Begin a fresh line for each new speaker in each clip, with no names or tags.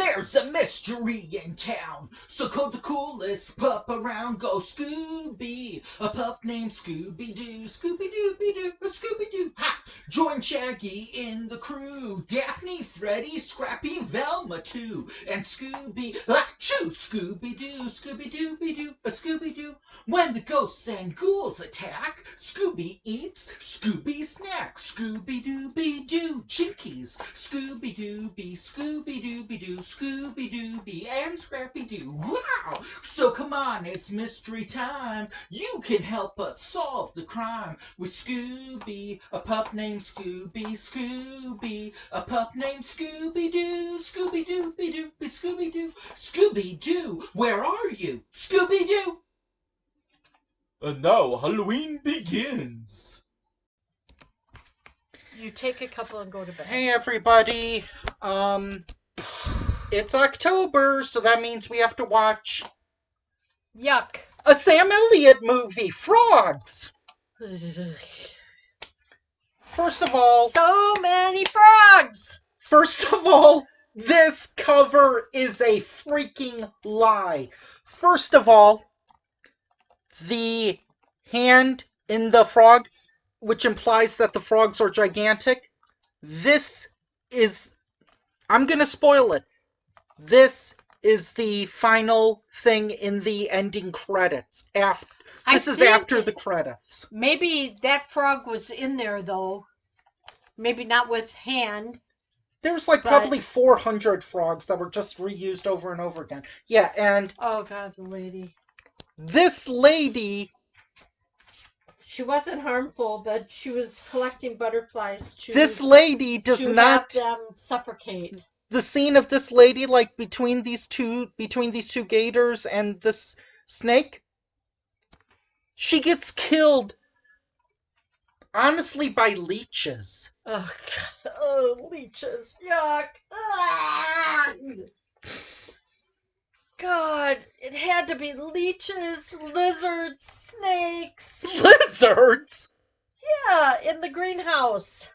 There's a mystery in town, so call the coolest pup around. Go Scooby, a pup named Scooby-Doo, Scooby-Dooby-Doo, a Scooby-Doo. Ha! Join Shaggy in the crew, Daphne, Freddy, Scrappy, Velma too, and Scooby, achoo, Scooby-Doo, Scooby-Dooby-Doo, a Scooby-Doo. When the ghosts and ghouls attack, Scooby eats, Scooby snacks, Scooby-Dooby-Doo, Jinkies, Scooby-Dooby, Scooby-Dooby-Doo, Scooby-Dooby, and Scrappy-Doo. Wow! So come on, it's mystery time. You can help us solve the crime with Scooby, a pup named Scooby, Scooby, a pup named Scooby-Doo, Scooby-Dooby-Doo, Scooby-Doo, Scooby-Doo, where are you? Scooby-Doo! And now Halloween begins.
You take a couple and go to bed.
Hey everybody, it's October, so that means we have to watch
Yuck.
a Sam Elliott movie, Frogs! First of all,
So many frogs!
this cover is a freaking lie. First of all, the hand in the frog, which implies that the frogs are gigantic, I'm gonna spoil it. This is the final thing in the ending credits. This is after the credits.
Maybe that frog was in there, though. Maybe not with hand.
There's probably 400 frogs that were just reused over and over again. Yeah, and
Oh, God, the lady.
this lady...
She wasn't harmful, but she was collecting butterflies to...
This lady does not...
have them suffocate.
The scene of this lady, between these two gators and this snake, she gets killed, honestly, by leeches.
Oh, God. Oh, leeches. Yuck. Ah! God, it had to be leeches, lizards, snakes.
Lizards?
Yeah, in the greenhouse.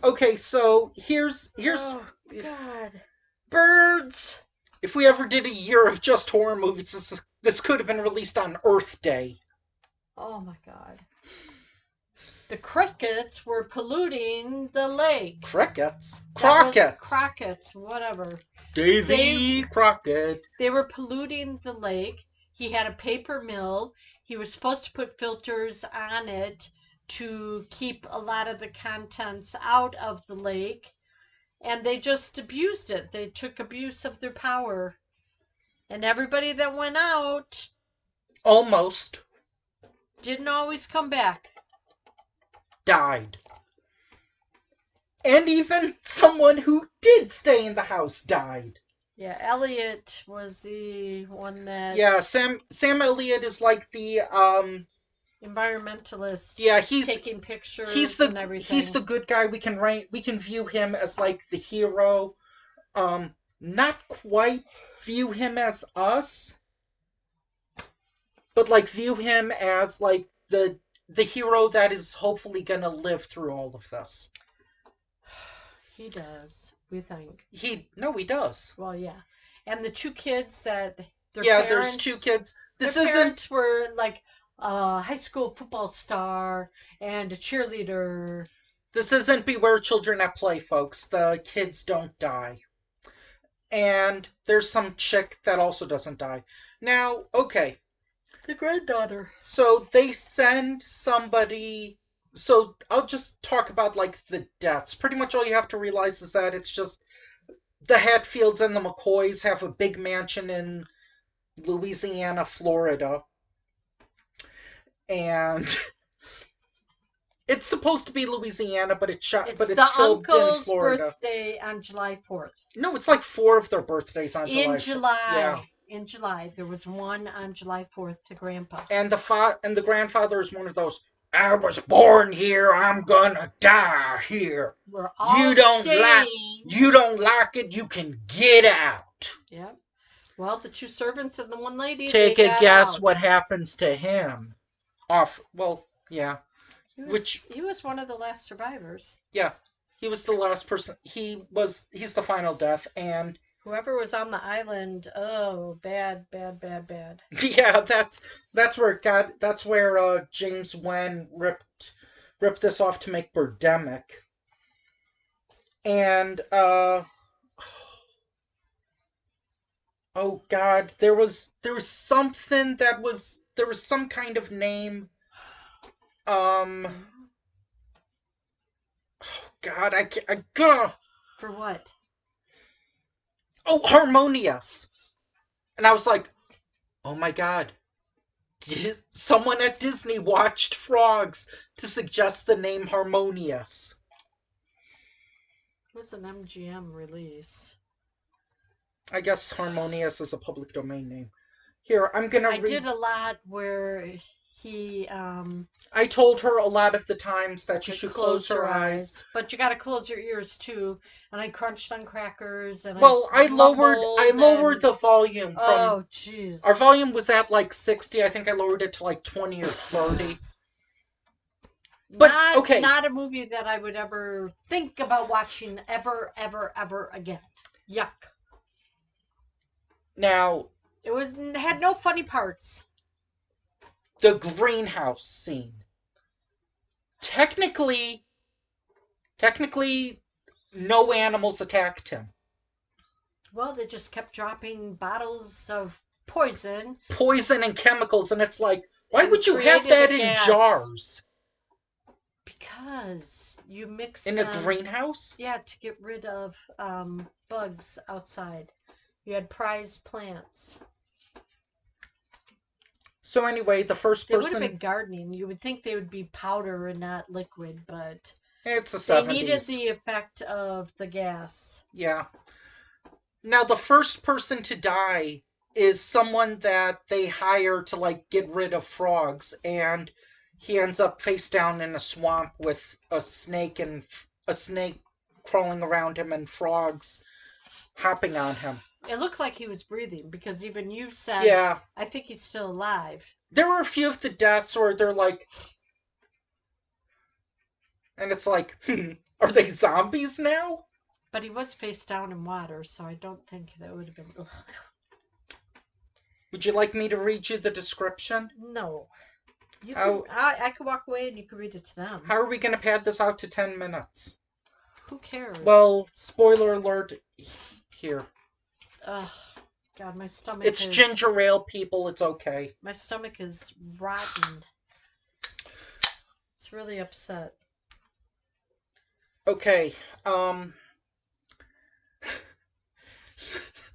Okay, so here's
Oh, God. Birds.
if we ever did a year of just horror movies, this could have been released on Earth Day.
Oh, my God. The crickets were polluting the lake.
Crickets?
Crockets,
Crockets!
whatever.
Davy Crockett.
They were polluting the lake. He had a paper mill. He was supposed to put filters on it to keep a lot of the contents out of the lake. And they just abused it. They took abuse of their power. And everybody that went out
Almost
didn't always come back.
died. And even someone who did stay in the house died.
Yeah, Elliot was the one that...
Yeah, Sam Elliott is the
environmentalist.
Yeah, he's
taking pictures and everything.
He's the good guy. We can view him as the hero. Not quite view him as us, but view him as the hero that is hopefully gonna live through all of this.
He does, we think.
He does.
Well, yeah. And the two kids that
there's two kids. This
their
isn't
parents were a high school football star and a cheerleader.
This isn't Beware Children at Play, folks. The kids don't die. And there's some chick that also doesn't die. Now, okay.
The granddaughter.
So they send somebody... So I'll just talk about, the deaths. Pretty much all you have to realize is that it's just... The Hatfields and the McCoys have a big mansion in Louisiana, Florida. And... It's supposed to be Louisiana, but it's filmed in Florida.
Birthday on July 4th.
No, it's 4 of their birthdays on July 4th.
In July.
Yeah.
In July. There was one on July 4th to Grandpa.
And the grandfather is one of those, I was born here, I'm gonna die here.
We're all
You don't like it, you can get out.
Yep. Well, the two servants and the one lady.
Take a guess what happens to him. Yeah.
He was one of the last survivors.
Yeah. He was the last person. He's the final death, and
Whoever was on the island, oh, bad, bad, bad, bad.
yeah, that's where it got. That's where James Wan ripped this off to make Birdemic, and oh god, there was something that was there was some kind of name. Oh god, I can't.
For what?
Oh, Harmonious, and I was like, oh my god. Someone at Disney watched Frogs to suggest the name Harmonious.
It was an MGM release.
I guess Harmonious is a public domain name. Here, I'm gonna
I
read.
did a lot where he
I told her a lot of the times that she should close her eyes.
but you got to close your ears too. And I crunched on crackers and
Well, I lowered
mumbled
the volume from.
oh, jeez.
Our volume was at like 60. I think I lowered it to like 20 or 30. But okay,
not a movie that I would ever think about watching ever, ever, ever again. Yuck.
now
It had no funny parts.
the greenhouse scene. Technically, no animals attacked him.
Well, they just kept dropping bottles of poison.
Poison and chemicals, and it's like, why
And
would you have
created
that
a
in
gas.
jars?
Because you mix
In
them,
a greenhouse?
yeah, to get rid of bugs outside. You had prize plants.
So anyway, the first
They would have
person...
been gardening. You would think they would be powder and not liquid, but
It's the
they
70s.
needed the effect of the gas.
Yeah. Now, the first person to die is someone that they hire to, like, get rid of frogs, and he ends up face down in a swamp with a snake crawling around him and frogs hopping on him.
It looked like he was breathing because even you said,
Yeah.
I think he's still alive.
There were a few of the deaths where they're like... And it's like, are they zombies now?
But he was face down in water, so I don't think that would have been... Ugh.
Would you like me to read you the description?
No. You
How-
can, I could walk away and you could read it to them.
How are we going to pad this out to 10 minutes?
Who cares?
Well, spoiler alert here.
Ugh. God, my stomach
It's
is...
ginger ale, people. It's okay.
My stomach is rotten. It's really upset.
Okay.
I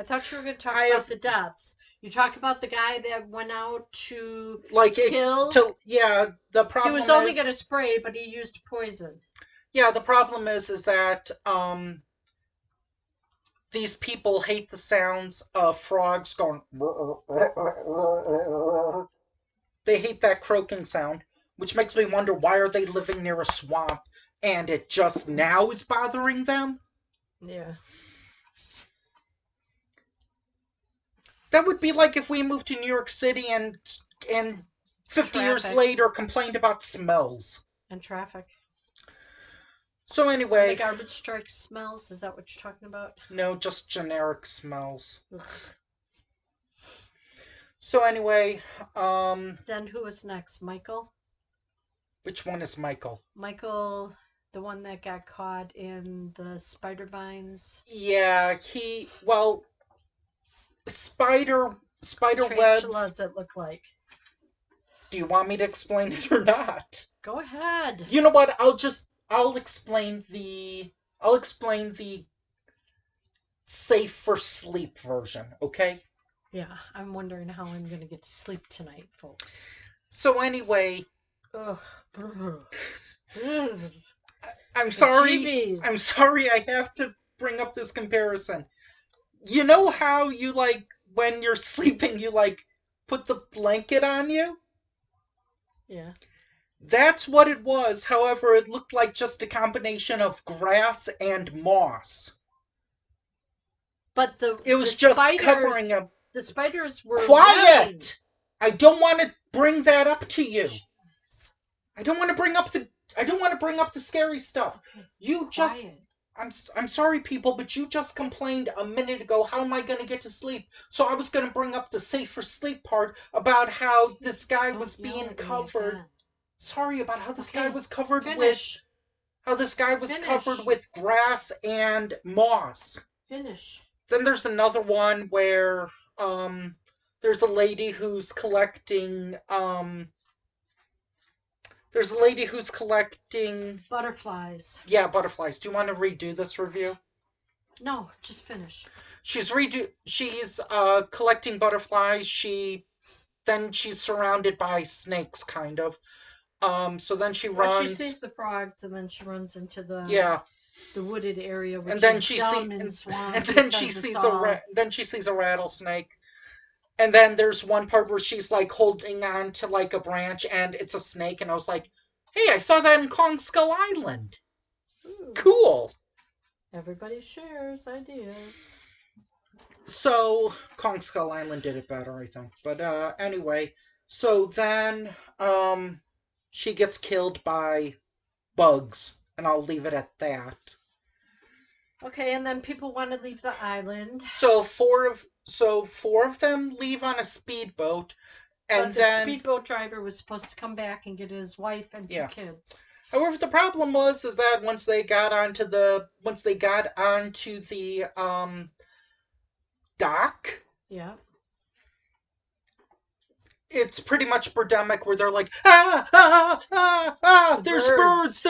thought you were going to talk
I
about
have-
the deaths. You talked about the guy that went out to
Like
kill.
the
He
problem
was only
is
going to spray, but he used poison.
yeah, the problem is that these people hate the sounds of frogs going. They hate that croaking sound, which makes me wonder why are they living near a swamp and it just now is bothering them?
Yeah.
That would be like if we moved to New York City and 50 years
Traffic.
later complained about smells.
And traffic.
So
The
anyway,
garbage strike smells. Is that what you're talking about?
no, just generic smells.
Ugh.
So anyway,
Then who was next? Michael?
which one is Michael?
Michael, the one that got caught in the spider vines.
Yeah, spider
Tarantulas
webs.
it looked like.
Do you want me to explain it or not?
Go ahead.
You know what? I'll explain the safe for sleep version, okay?
Yeah, I'm wondering how I'm going to get to sleep tonight, folks.
So anyway,
Ugh.
I'm sorry.
Jeebies.
I'm sorry I have to bring up this comparison. You know how you, like, when you're sleeping, you, like, put the blanket on you?
Yeah.
That's what it was. However, it looked like just a combination of grass and moss.
But
It was
the
just
spiders,
covering a...
The spiders were
Quiet!
running.
I don't want to bring that up to you. I don't want to bring up the I don't want to bring up the scary stuff.
Okay.
You just
Quiet.
I'm sorry, people, but you just complained a minute ago, how am I going to get to sleep? So I was going to bring up the safe for sleep part about how this guy
Don't
was
yell
being
at me
covered.
again.
Sorry about how this guy
Okay,
was covered with
Finish.
how this guy was
Finish.
covered with grass and moss.
Finish.
Then there's another one where there's a lady who's collecting there's a lady who's collecting
Butterflies.
yeah, butterflies. Do you want to redo this review?
No, just finish.
She's collecting butterflies. Then she's surrounded by snakes, kind of. So then she
Well, she
runs.
sees the frogs and then she runs into the
Yeah,
wooded area, which
and then
is
she
dumb
see,
and swamp.
and then
because it's all...
then she sees a rattlesnake. And then there's one part where she's like holding on to like a branch, and it's a snake. And I was like, "Hey, I saw that in Kong Skull Island.
Ooh,
Cool."
everybody shares ideas.
So Kong Skull Island did it better, I think. But anyway, so then she gets killed by bugs, and I'll leave it at that.
Okay, and then people want to leave the island.
So four of them leave on a speedboat, and
But the
then
speedboat driver was supposed to come back and get his wife and two
Yeah.
kids.
however, the problem was is that once they got onto the dock,
Yeah.
it's pretty much Birdemic, where they're like, ah, ah, ah, ah, there's birds.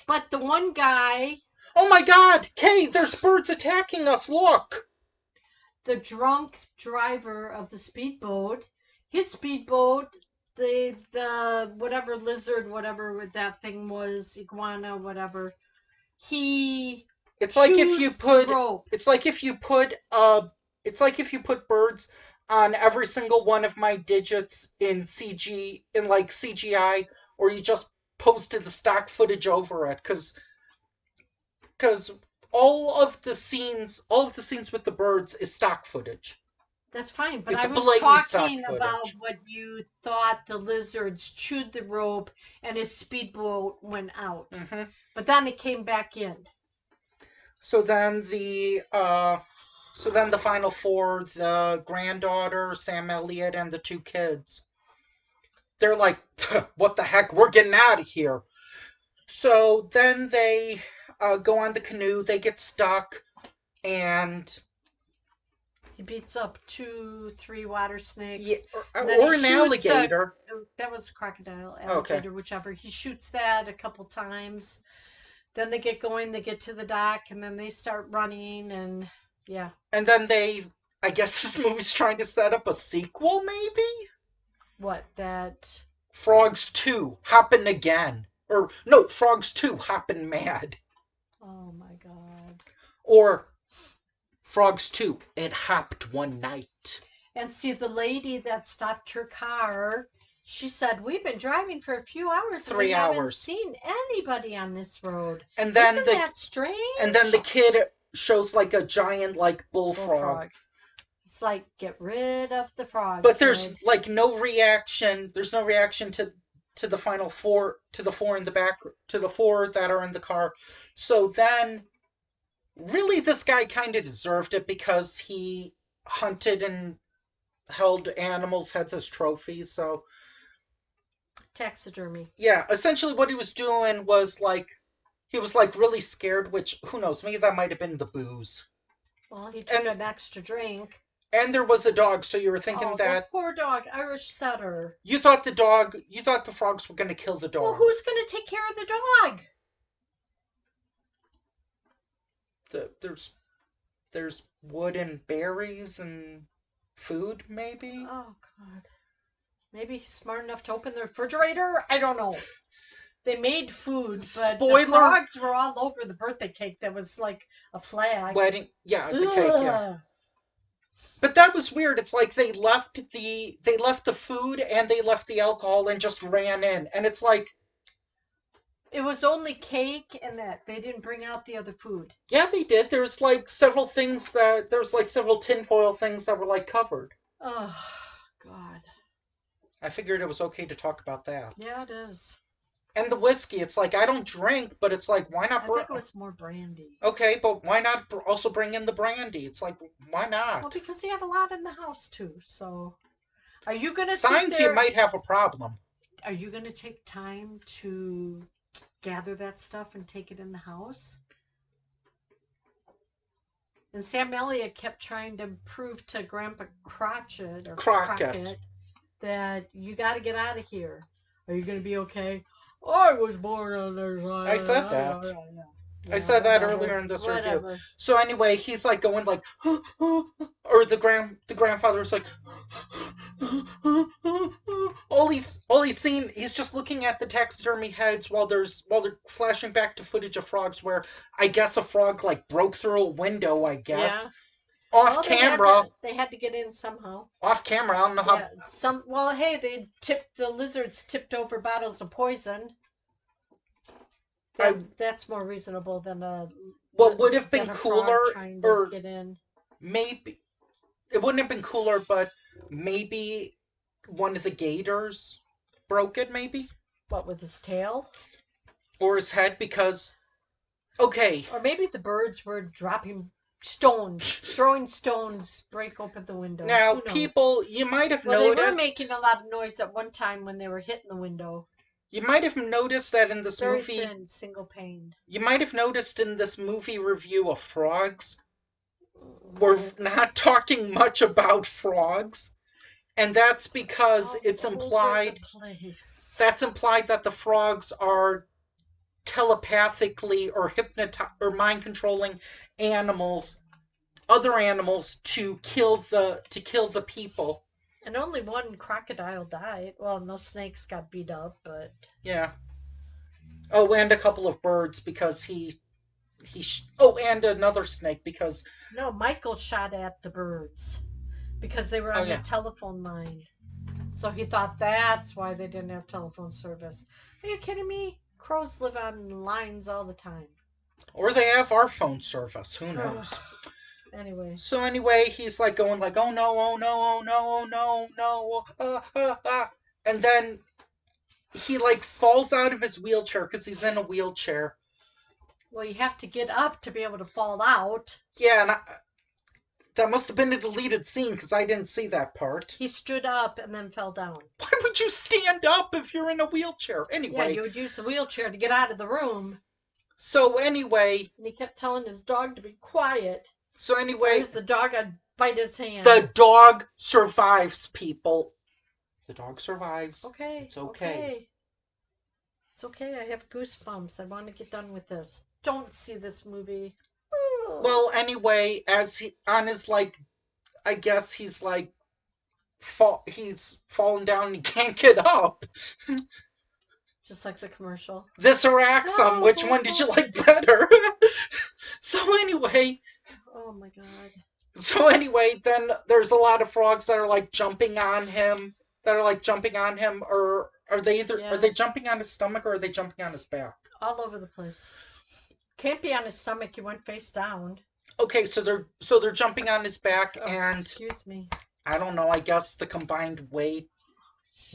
But the one guy,
Oh my god, Kay, there's birds attacking us, look.
the drunk driver of the speedboat, his speedboat, the whatever lizard, whatever that thing was, iguana, whatever, he
It's like if you
chews the
put
rope.
it's like if you put birds on every single one of my digits in CGI, or you just posted the stock footage over it, because all of the scenes with the birds is stock footage.
That's fine, but
It's
I was
blatant stock
talking about
footage.
what you thought the lizards chewed the rope and his speedboat went out.
hmm
But then it came back in.
So then the final four, the granddaughter, Sam Elliott, and the two kids, they're like, what the heck, we're getting out of here. So then they go on the canoe, they get stuck, and
He beats up 2-3 water snakes.
yeah,
And then
or
he
an
shoots
alligator.
That was a crocodile,
Okay.
alligator, whichever. He shoots that a couple times. Then they get going, they get to the dock, and then they start running, and yeah.
And then I guess this movie's trying to set up a sequel, maybe?
What, that...
Frogs 2, Hoppin' Again. Or, no, Frogs 2, Hoppin' Mad.
Oh my god.
Or, Frogs 2, It Hopped One Night.
And see, the lady that stopped her car, she said, "We've been driving for a few hours. And
3
we haven't
hours.
seen anybody on this road.
And then
Isn't that strange?"
And then the kid shows like a giant like bullfrog.
It's like, get rid of the frog.
But there's
kid.
like no reaction. There's no reaction to the final four, to the four in the back, to the four that are in the car. So then, really, this guy kind of deserved it because he hunted and held animals' heads as trophies. So
Taxidermy.
yeah, essentially what he was doing was like, he was like really scared. Which, who knows? Maybe that might have been the booze.
Well, he took an extra drink.
And there was a dog, so you were thinking
that poor dog, Irish setter.
You thought the frogs were going to kill the dog.
Well, who's going to take care of the dog?
There's wood and berries and food, maybe?
Oh, God. Maybe he's smart enough to open the refrigerator? I don't know. They made food, but
Spoiler.
the frogs were all over the birthday cake that was like a flag.
Wedding, yeah, the cake, yeah. But that was weird. It's like they left the food and they left the alcohol and just ran in. And it's like,
it was only cake and that. They didn't bring out the other food.
Yeah, they did. There's like several tinfoil things that were like covered.
Oh, God.
I figured it was okay to talk about that.
Yeah, it is.
And the whiskey, it's like, I don't drink, but it's like, why
I
not
think it was more brandy.
Okay, but why not also bring in the brandy? It's like, why
Well,
not?
because he had a lot in the house too. So, are you gonna sit
Signs
there?
you might have a problem.
Are you gonna take time to gather that stuff and take it in the house? And Sam Elliott kept trying to prove to Grandpa Crotchet or
Crockett.
that you got to get out of here. Are you gonna be okay? I was born on their side.
I said that.
Yeah,
I said that
whatever.
earlier in this review.
Whatever.
So anyway, he's like going like, or the grandfather's like, all he's seen, he's just looking at the taxidermy heads while they're flashing back to footage of frogs where I guess a frog like broke through a window. I guess off
Well,
camera.
They had to get in somehow.
Off camera. I don't know how.
Yeah, well, hey, the lizards tipped over bottles of poison. That's more reasonable than a.
What would have been
than a
cooler,
frog trying to
or
get in.
maybe it wouldn't have been cooler, but maybe one of the gators broke it, maybe,
What, with his tail?
or his head, because okay,
Or maybe the birds were dropping stones, throwing stones, break open the window.
now
Who knows?
people, you might have
Well, they
noticed.
were making a lot of noise at one time when they were hitting the window.
You might have noticed that in this
Very
movie.
thin, single pane.
You might have noticed in this movie review of frogs, we're not talking much about frogs, and that's because it's implied. That's implied that the frogs are telepathically or mind controlling animals, other animals to kill the people.
And only one crocodile died. Well, no snakes got beat up, but
Yeah. Oh, and a couple of birds because and another snake because
no, Michael shot at the birds because they were on the telephone line. So he thought that's why they didn't have telephone service. Are you kidding me? Crows live on lines all the time.
Or they have our phone service. Who knows?
Anyway.
So anyway, he's like going like, oh no, oh no, oh no, oh no, and then he like falls out of his wheelchair because he's in a wheelchair.
Well, you have to get up to be able to fall out.
Yeah, and that must have been a deleted scene because I didn't see that part.
He stood up and then fell down.
Why would you stand up if you're in a wheelchair? Anyway.
Yeah, you would use the wheelchair to get out of the room.
So anyway.
And he kept telling his dog to be quiet.
So anyway.
Whereas the dog would bite his hand.
The dog survives, people. The dog survives.
Okay.
It's okay.
It's okay. I have goosebumps. I want to get done with this. Don't see this movie.
Well, anyway, as he on his like, I guess he's like, he's fallen down and he can't get up.
Just like the commercial.
This or Axum, which one did you like better? So anyway.
Oh my god.
So anyway, then there's a lot of frogs that are like jumping on him. Or are they are they jumping on his stomach or are they jumping on his back?
All over the place. Can't be on his stomach. He went face down.
Okay, so they're jumping on his back and
excuse me.
I don't know. I guess the combined weight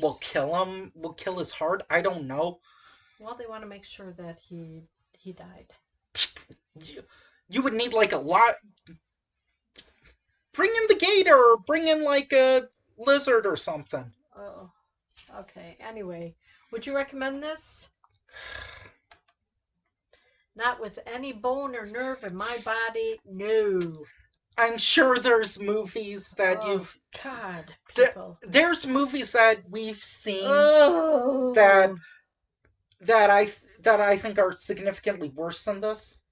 will kill him. Will kill his heart. I don't know.
Well, they want to make sure that he died.
You would need like a lot. Bring in the gator or bring in like a lizard or something.
Oh, okay. Anyway, would you recommend this? Not with any bone or nerve in my body. No.
I'm sure there's movies that you've.
God, people.
There's movies that we've seen that I think are significantly worse than this.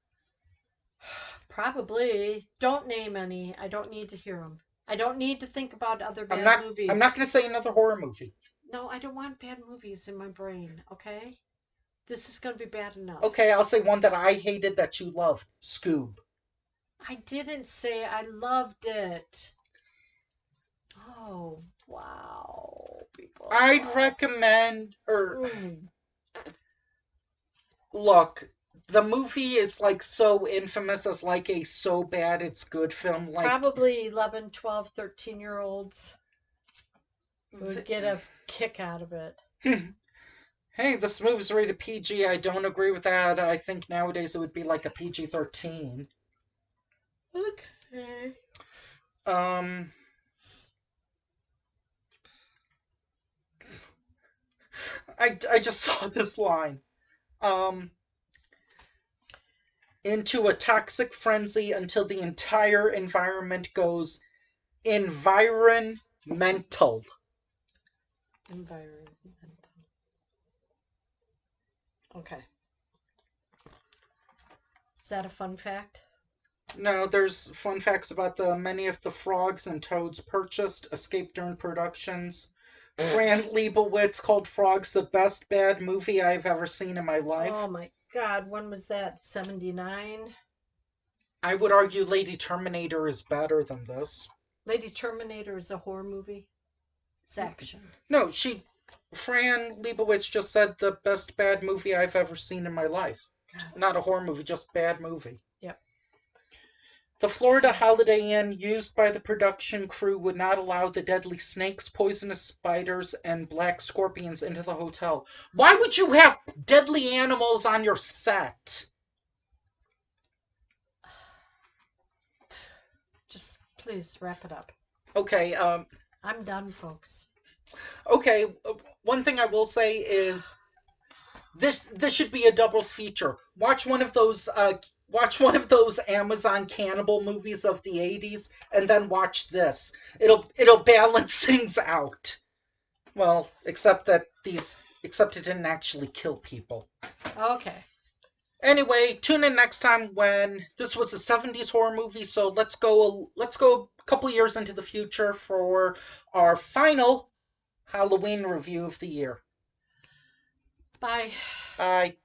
Probably. Don't name any. I don't need to hear them. I don't need to think about other bad movies.
I'm not going to say another horror movie.
No, I don't want bad movies in my brain, okay? This is going to be bad enough.
Okay, I'll say one that I hated that you loved. Scoob.
I didn't say I loved it. Oh, wow. People.
I'd recommend, look, the movie is like so infamous as like a so bad it's good film. Like
probably 11, 12, 13-year-olds would get a kick out of it.
Hey, this movie's rated PG. I don't agree with that. I think nowadays it would be like a PG-13.
Okay.
Um, I just saw this line. Into a toxic frenzy until the entire environment goes environmental.
Environmental. Okay. Is that a fun fact?
No, there's fun facts about the many of the frogs and toads purchased escaped during productions. Fran Lebowitz called Frogs the best bad movie I've ever seen in my life.
Oh my God, when was that? 79?
I would argue Lady Terminator is better than this.
Lady Terminator is a horror movie. It's action.
No, Fran Lebowitz just said the best bad movie I've ever seen in my life.
God.
Not a horror movie, just bad movie.
Yep.
The Florida Holiday Inn used by the production crew would not allow the deadly snakes, poisonous spiders, and black scorpions into the hotel. Why would you have deadly animals on your set?
Just please wrap it up.
Okay,
I'm done, folks.
okay, one thing I will say is this should be a double feature. Watch one of those Amazon cannibal movies of the 80s and then watch this. It'll balance things out. Well, except it didn't actually kill people.
Okay.
Anyway, tune in next time when this was a 70s horror movie, so let's go a couple years into the future for our final Halloween review of the year.
Bye.
Bye.